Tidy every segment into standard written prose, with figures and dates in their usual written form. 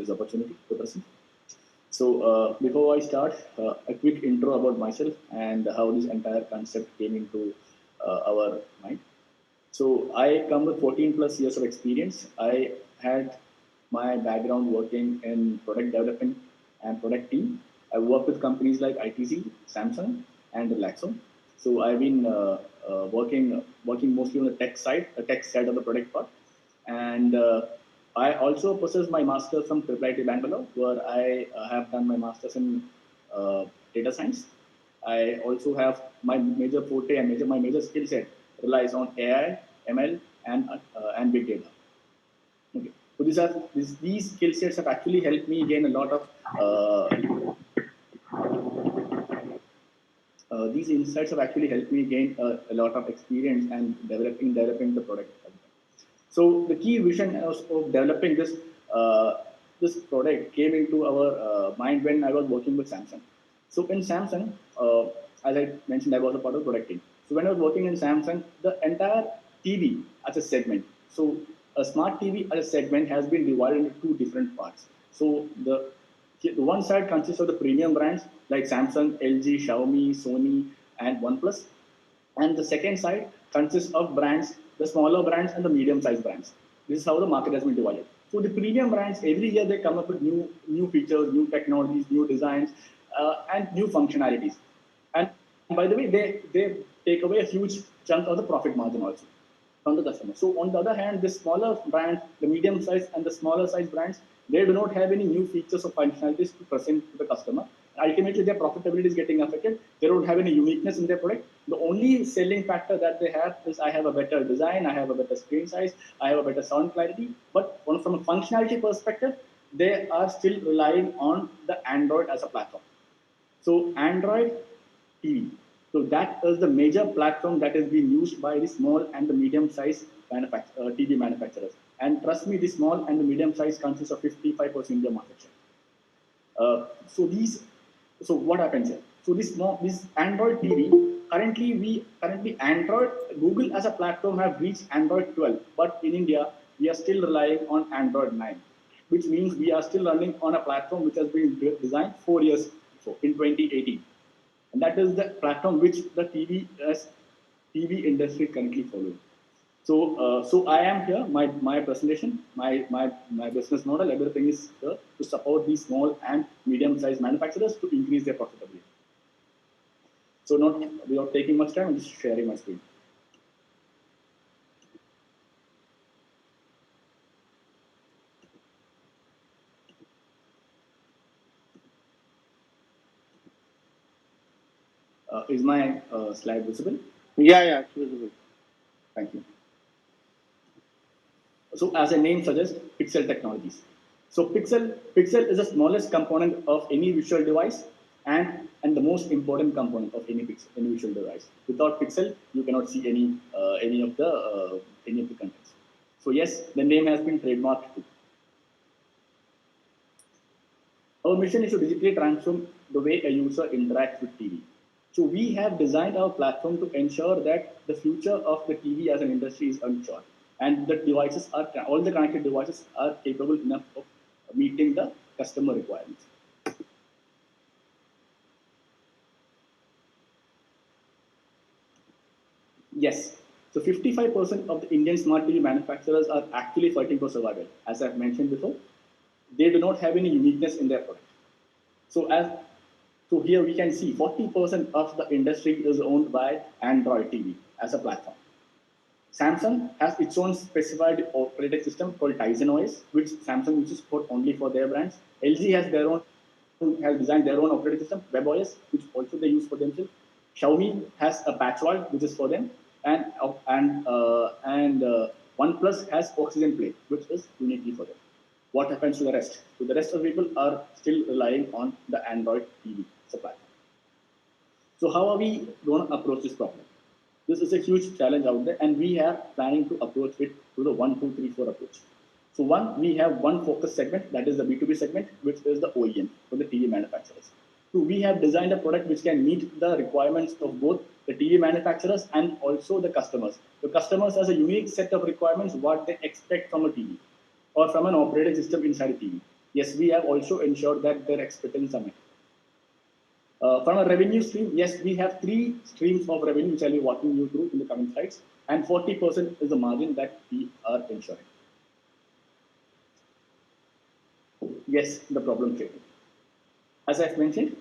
this opportunity to present. So before I start, a quick intro about myself and how this entire concept came into our mind. So I come with 14 plus years of experience. I had my background working in product development and product team. I worked with companies like ITC, Samsung, and Relaxo. So I've been working mostly on the tech side of the product part, and I also possess my master's from IIIT Bangalore, where I have done my master's in uh, data science. I also have my major forte and my major skill set relies on AI, ML, and big data. Okay. So these skill sets have actually helped me gain a lot of these insights have actually helped me gain a lot of experience and developing the product. So the key vision of developing this product came into our mind when I was working with Samsung. So in Samsung, as I mentioned, I was a part of product team. So when I was working in Samsung, the entire TV as a segment. So a smart TV as a segment has been divided into two different parts. So the one side consists of the premium brands like Samsung, LG, Xiaomi, Sony, and OnePlus, and the second side consists of brands, the smaller brands and the medium-sized brands. This is how the market has been divided. So the premium brands, every year they come up with new features, new technologies, new designs, and new functionalities. And by the way, they take away a huge chunk of the profit margin also from the customer. So on the other hand, the smaller brands, the medium size and the smaller size brands, they do not have any new features or functionalities to present to the customer. Ultimately, their profitability is getting affected. They don't have any uniqueness in their product. The only selling factor that they have is I have a better design, I have a better screen size, I have a better sound clarity. But from a functionality perspective, they are still relying on the Android as a platform. So Android TV. So that is the major platform that is being used by the small and the medium-sized TV manufacturers. And trust me, the small and the medium-sized consists of 55% of their market share. So what happens here? So this Android TV currently Android Google as a platform have reached Android 12, but in India we are still relying on Android 9, which means we are still running on a platform which has been designed 4 years before in 2018, and that is the platform which the TV industry currently follows. So I am here. My presentation, my business model, everything is here to support these small and medium-sized manufacturers to increase their profitability. So not without taking much time, I'm just sharing my screen. Is my slide visible? Yeah, it's visible. Thank you. So as the name suggests, Pyxl technologies. So Pyxl is the smallest component of any visual device and the most important component of any visual device. Without Pyxl, you cannot see any of the contents. So yes, the name has been trademarked too. Our mission is to digitally transform the way a user interacts with TV. So we have designed our platform to ensure that the future of the TV as an industry is unsure, and the all the connected devices are capable enough of meeting the customer requirements. Yes. So 55% of the Indian smart TV manufacturers are actually fighting for survival. As I've mentioned before, they do not have any uniqueness in their product. So so here we can see 40% of the industry is owned by Android TV as a platform. Samsung has its own specified operating system called Tizen OS, which Samsung uses for only for their brands. LG has designed their own operating system, WebOS, which also they use for themselves. Xiaomi has a Patchwork, which is for them, and OnePlus has Oxygen Play, which is uniquely for them. What happens to the rest? So the rest of the people are still relying on the Android TV supply. So how are we going to approach this problem? This is a huge challenge out there, and we are planning to approach it through the 1, 2, 3, 4 approach. So we have one focus segment, that is the B2B segment, which is the OEM for the TV manufacturers. So we have designed a product which can meet the requirements of both the TV manufacturers and also the customers. The customers has a unique set of requirements what they expect from a TV or from an operating system inside a TV. Yes, we have also ensured that their expectations are met. From a revenue stream, yes, we have three streams of revenue, which I'll be walking you through in the coming slides, and 40% is the margin that we are ensuring. Yes, the problem statement. As I've mentioned,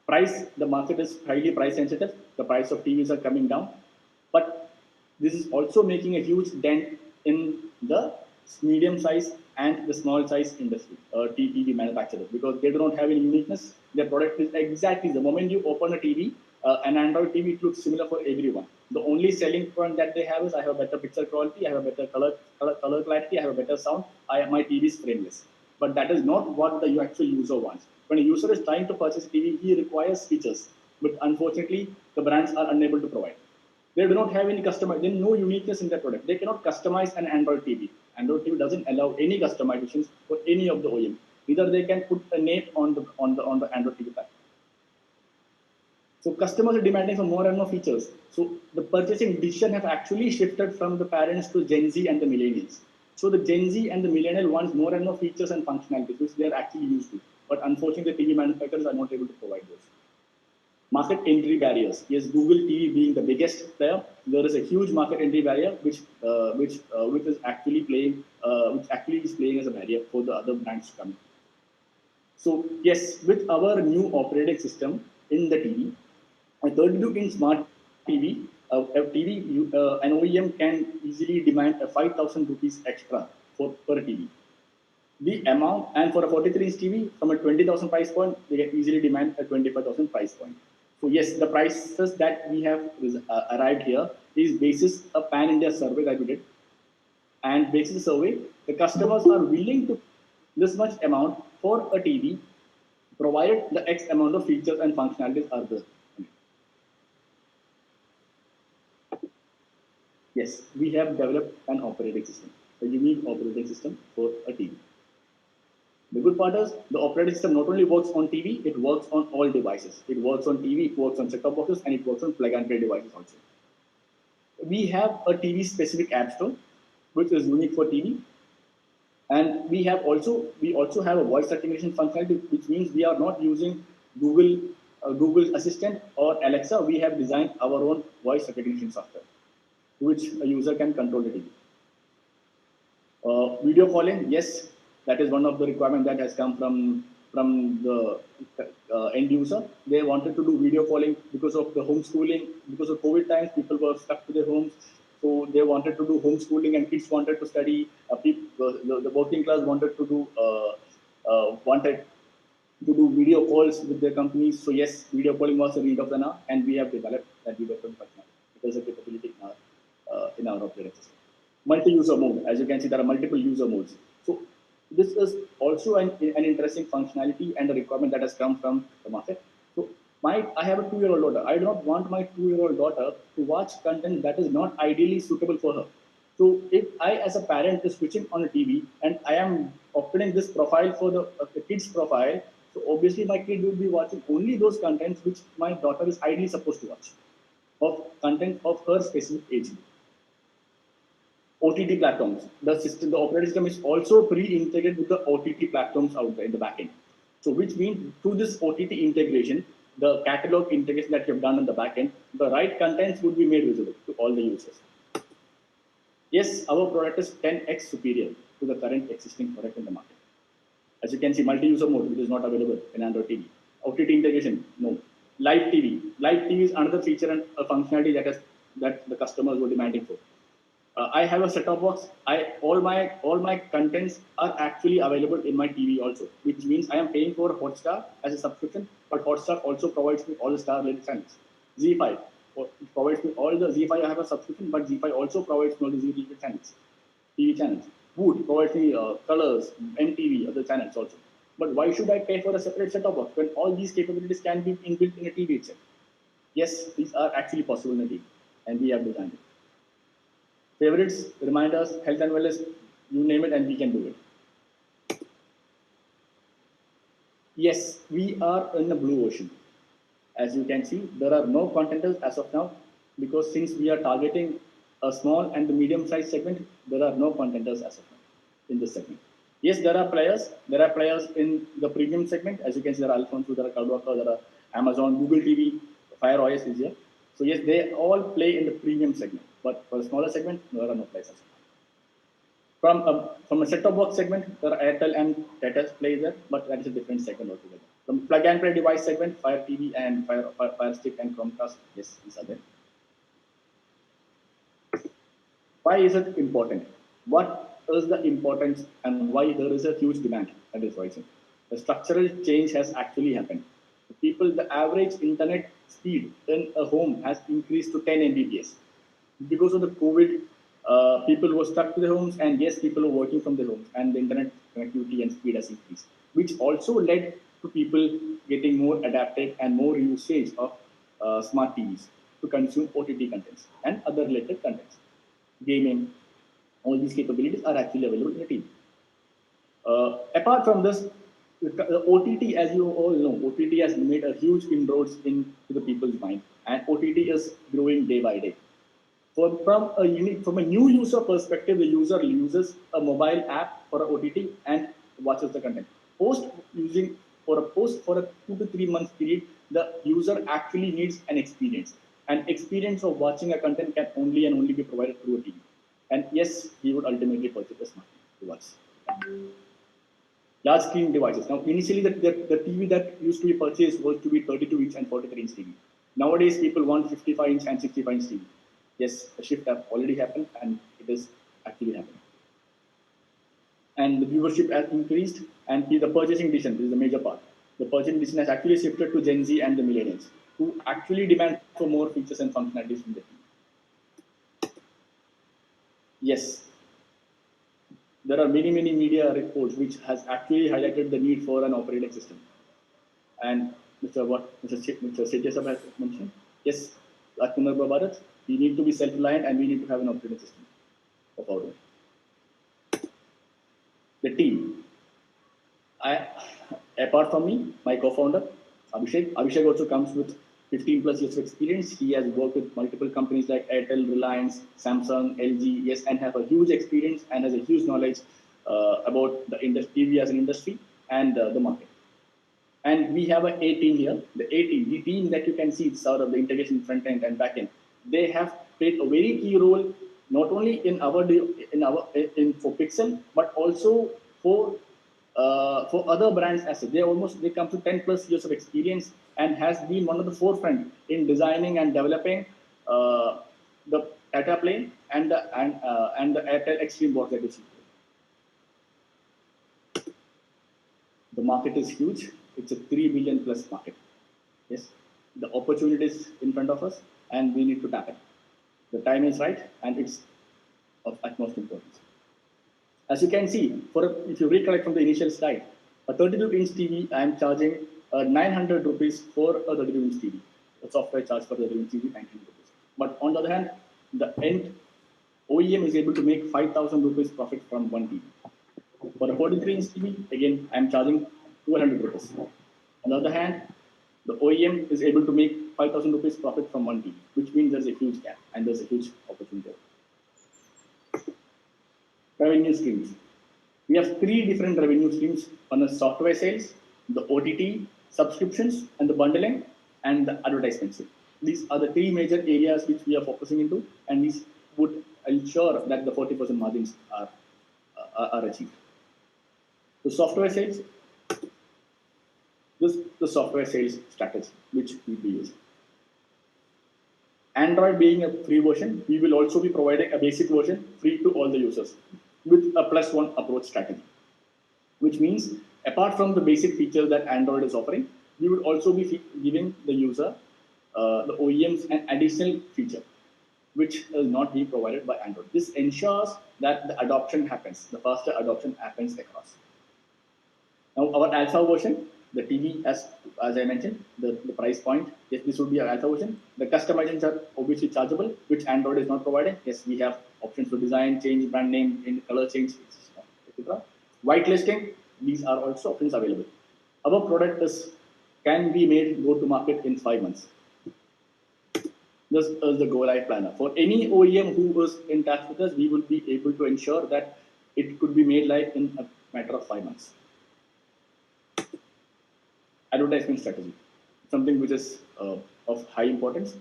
price, the market is highly price sensitive. The price of TVs are coming down, but this is also making a huge dent in the medium size and the small size industry, TV manufacturers, because they don't have any uniqueness. Their product is exactly the moment you open a TV, an Android TV, it looks similar for everyone. The only selling point that they have is I have a better picture quality, I have a better color clarity, I have a better sound, my TV is frameless. But that is not what the actual user wants. When a user is trying to purchase a TV, he requires features, but unfortunately, the brands are unable to provide. They do not have any customer, there's no uniqueness in their product. They cannot customize an Android TV. Android TV doesn't allow any customizations for any of the OEM. Either they can put a name on the Android TV platform. So customers are demanding for more and more features. So the purchasing decision have actually shifted from the parents to Gen Z and the millennials. So the Gen Z and the millennial wants more and more features and functionalities, which they are actually used to. But unfortunately, the TV manufacturers are not able to provide those. Market entry barriers. Yes, Google TV being the biggest player, there is a huge market entry barrier, which is actually playing, which actually is playing as a barrier for the other brands to come in. So yes, with our new operating system in the TV, a 32-inch smart TV, an OEM can easily demand a 5,000 rupees extra for per TV. The amount, and for a 43-inch TV from a 20,000 price point, they can easily demand a 25,000 price point. So yes, the prices that we have arrived here is basis a pan-India survey that we did, and basis the survey, the customers are willing to this much amount for a TV, provided the X amount of features and functionalities are there. Yes, we have developed an operating system, a unique operating system for a TV. The good part is the operating system not only works on TV, it works on all devices. It works on TV, it works on set-top boxes, and it works on plug-and-play devices also. We have a TV-specific app store, which is unique for TV, and we also have a voice recognition functionality, which means we are not using Google Assistant or Alexa. We have designed our own voice recognition software, which a user can control the TV. Video calling, yes, that is one of the requirements that has come from the end user. They wanted to do video calling because of the homeschooling. Because of COVID times, people were stuck to their homes, so they wanted to do homeschooling, and kids wanted to study. The working class wanted to do video calls with their companies. So yes, video calling was a need of the hour, and we have developed that video calling functionality. It is a capability in our operating system. Multi-user mode, as you can see, there are multiple user modes. So this is also an interesting functionality and a requirement that has come from the market. So I have a 2-year-old daughter. I do not want my 2-year-old daughter to watch content that is not ideally suitable for her. So if I, as a parent, is switching on a TV and I am opening this profile for the kid's profile, so obviously my kid will be watching only those contents which my daughter is ideally supposed to watch, of content of her specific age. OTT platforms. The operating system is also pre-integrated with the OTT platforms out there in the backend. So which means through this OTT integration, the catalog integration that you have done on the backend, the right contents would be made visible to all the users. Yes, our product is 10x superior to the current existing product in the market. As you can see, multi-user mode, which is not available in Android TV. OTT integration, no. Live TV. Live TV is another feature and a functionality that the customers were demanding for. I have a set-top box. All my contents are actually available in my TV also, which means I am paying for Hotstar as a subscription, but Hotstar also provides me all the star-related channels. Z5 provides me all the Z5. I have a subscription, but Z5 also provides me all the Z-related channels, TV channels. Wood provides me colors, MTV, other channels also. But why should I pay for a separate set-top box when all these capabilities can be inbuilt in a TV itself? Yes, these are actually possible in a TV, and we have designed it. Favorites, reminders, health and wellness, you name it, and we can do it. Yes, we are in the blue ocean. As you can see, there are no contenders as of now, because since we are targeting a small and the medium-sized segment, there are no contenders as of now in this segment. Yes, there are players. There are players in the premium segment. As you can see, there are Alfonso, there are Cloudwalker, there are Amazon, Google TV, Fire OS is here. So yes, they all play in the premium segment. But for the smaller segment, there are no players. From a set-top box segment, there are Airtel and Tata play there, but that is a different segment altogether. From plug-and-play device segment, Fire TV and Fire Stick and Chromecast, yes, these are there. Why is it important? What is the importance and why there is a huge demand that is rising? The structural change has actually happened. The average internet speed in a home has increased to 10 Mbps. Because of the COVID, people were stuck to their homes, and yes, people were working from their homes, and the internet connectivity and speed has increased, which also led to people getting more adapted and more usage of smart TVs to consume OTT contents and other related contents. Gaming, all these capabilities are actually available in the TV. Apart from this, the OTT, as you all know, OTT has made a huge inroads into the people's mind, and OTT is growing day by day. From a new user perspective, the user uses a mobile app for a OTT and watches the content. Post using for a post for a 2 to 3 month period, the user actually needs an experience. An experience of watching a content can only and only be provided through a TV. And yes, he would ultimately purchase a smart TV to watch. Large screen devices. Now, initially, the TV that used to be purchased was to be 32-inch and 43-inch TV. Nowadays, people want 55-inch and 65-inch TV. Yes, the shift has already happened, and it is actually happening. And the viewership has increased, and the purchasing decision, this is the major part. The purchasing decision has actually shifted to Gen Z and the millennials, who actually demand for more features and functionalities in the TV. Yes, there are many media reports which has actually highlighted the need for an operating system. And Mr. Setyasab has mentioned, yes, Atmanirbhar Bharat, we need to be self-reliant and we need to have an operating system of our own. The team. Apart from me, my co-founder, Abhishek also comes with 15 plus years of experience. He has worked with multiple companies like Airtel, Reliance, Samsung, LG, yes, and have a huge experience and has a huge knowledge about the industry, TV as an industry and the market. And we have a team here. The A team, the team that you can see, it's sort of the integration front end and back end. They have played a very key role not only for Pyxl, but also for other brands as well. They come to 10 plus years of experience and has been one of the forefront in designing and developing the Tata plane and the Airtel Extreme box that you see. The market is huge. It's a 3 billion plus market. Yes, the opportunity is in front of us, and we need to tap it. The time is right, and it's of utmost importance. As you can see, if you recollect from the initial slide, a 32-inch TV, I am charging 900 rupees for a 32-inch TV. The software charge for the 32-inch TV, 900 rupees. But on the other hand, the end OEM is able to make 5,000 rupees profit from one TV. For a 43-inch TV, again, I am charging 200 rupees. On the other hand, the OEM is able to make 5,000 rupees profit from one TV, which means there's a huge gap and there's a huge opportunity. Revenue streams. We have 3 different revenue streams on the software sales, the OTT, subscriptions, and the bundling, and the advertisements. These are the 3 major areas which we are focusing into, and these would ensure that the 40% margins are achieved. The software sales, this is the software sales strategy which we will be using. Android being a free version, we will also be providing a basic version free to all the users with a +1 approach strategy, which means apart from the basic features that Android is offering, we would also be giving the user, the OEMs, an additional feature which is not being provided by Android. This ensures that the adoption happens, the faster adoption happens across. Now, our alpha version, the TV, as I mentioned, the price point, yes, this would be our alpha version. The customizations are obviously chargeable, which Android is not providing. Yes, we have options for design, change, brand name, in color change, etc. Whitelisting, these are also options available. Our product can be made go to market in 5 months. This is the go live planner. For any OEM who is in touch with us, we will be able to ensure that it could be made live in matter of 5 months. Advertisement strategy, something which is of high importance.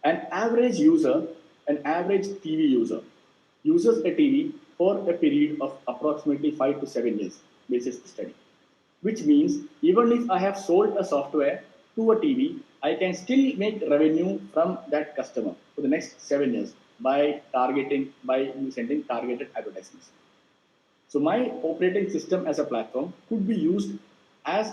An average TV user, uses a TV for a period of approximately 5 to 7 years, basis the study. Which means even if I have sold a software to a TV, I can still make revenue from that customer for the next 7 years by sending targeted advertisements. So my operating system as a platform could be used as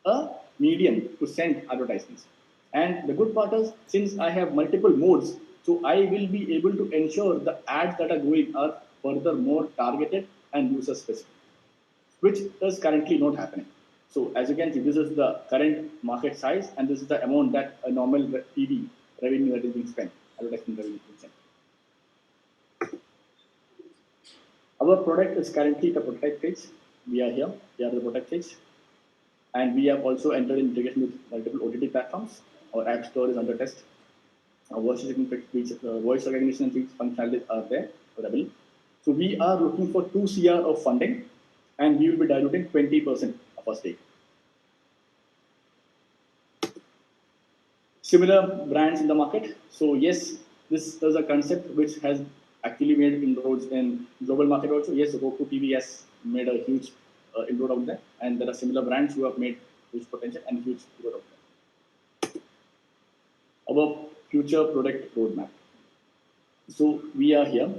a medium to send advertisements. And the good part is, since I have multiple modes, so I will be able to ensure the ads that are going are further more targeted and user specific, which is currently not happening. So as you can see, this is the current market size, and this is the amount that a normal TV revenue that is being spent, advertisement revenue is being spent. Our product is currently the prototype phase. We are here. We are the prototype phase. And we have also entered in integration with multiple OTT platforms. Our app store is under test. Our voice recognition and speech functionalities are there available. So we are looking for 2 CR of funding, and we will be diluting 20% of our stake. Similar brands in the market. So yes, this is a concept which has actually made inroads in global market also. Yes, Roku TV has made a huge inroad out there, and there are similar brands who have made huge potential and huge inroad out there. Our future product roadmap. So we are here.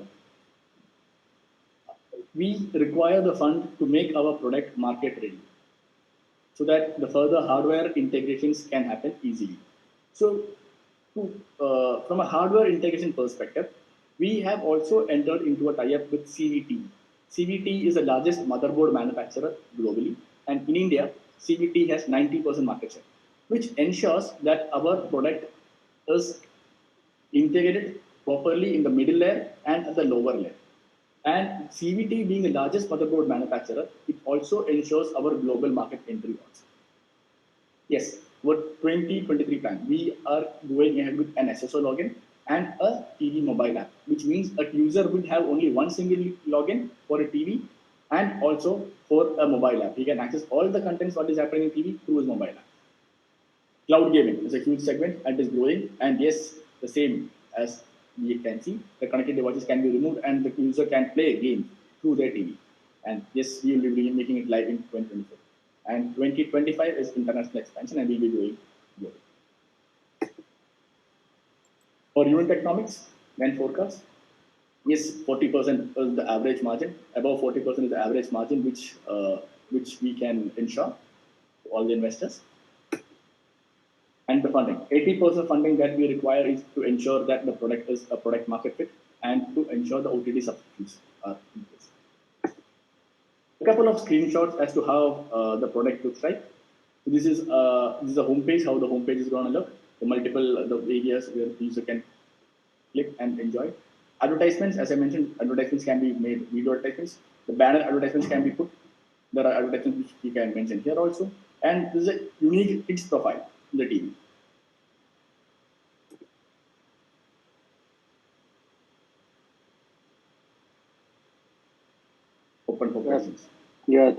We require the fund to make our product market ready, so that the further hardware integrations can happen easily. So, from a hardware integration perspective, we have also entered into a tie-up with CVT. CVT is the largest motherboard manufacturer globally, and in India, CVT has 90% market share, which ensures that our product is integrated properly in the middle layer and at the lower layer. And CVT being the largest motherboard manufacturer, it also ensures our global market entry also. Yes, for 2023 plan, we are going ahead with an SSO login and a TV mobile app, which means a user will have only one single login for a TV and also for a mobile app. He can access all the contents what is happening in TV through his mobile app. Cloud gaming is a huge segment and is growing. And yes, the same as we can see, the connected devices can be removed and the user can play games through their TV. And yes, we will be making it live in 2024. And 2025 is international expansion, and we will be doing global. For unit economics and forecast, yes, 40% is the average margin. Above 40% is the average margin, which we can ensure to all the investors. And the funding, 80% funding that we require is to ensure that the product is a product market fit and to ensure the OTT subscriptions are in place. A couple of screenshots as to how the product looks like. So this is a homepage, how the homepage is going to look. The areas where the user can click and enjoy. Advertisements, as I mentioned, advertisements can be made, video advertisements. The banner advertisements can be put. There are advertisements which you can mention here also. And this is a unique kids profile in the TV. Open for questions. Yeah.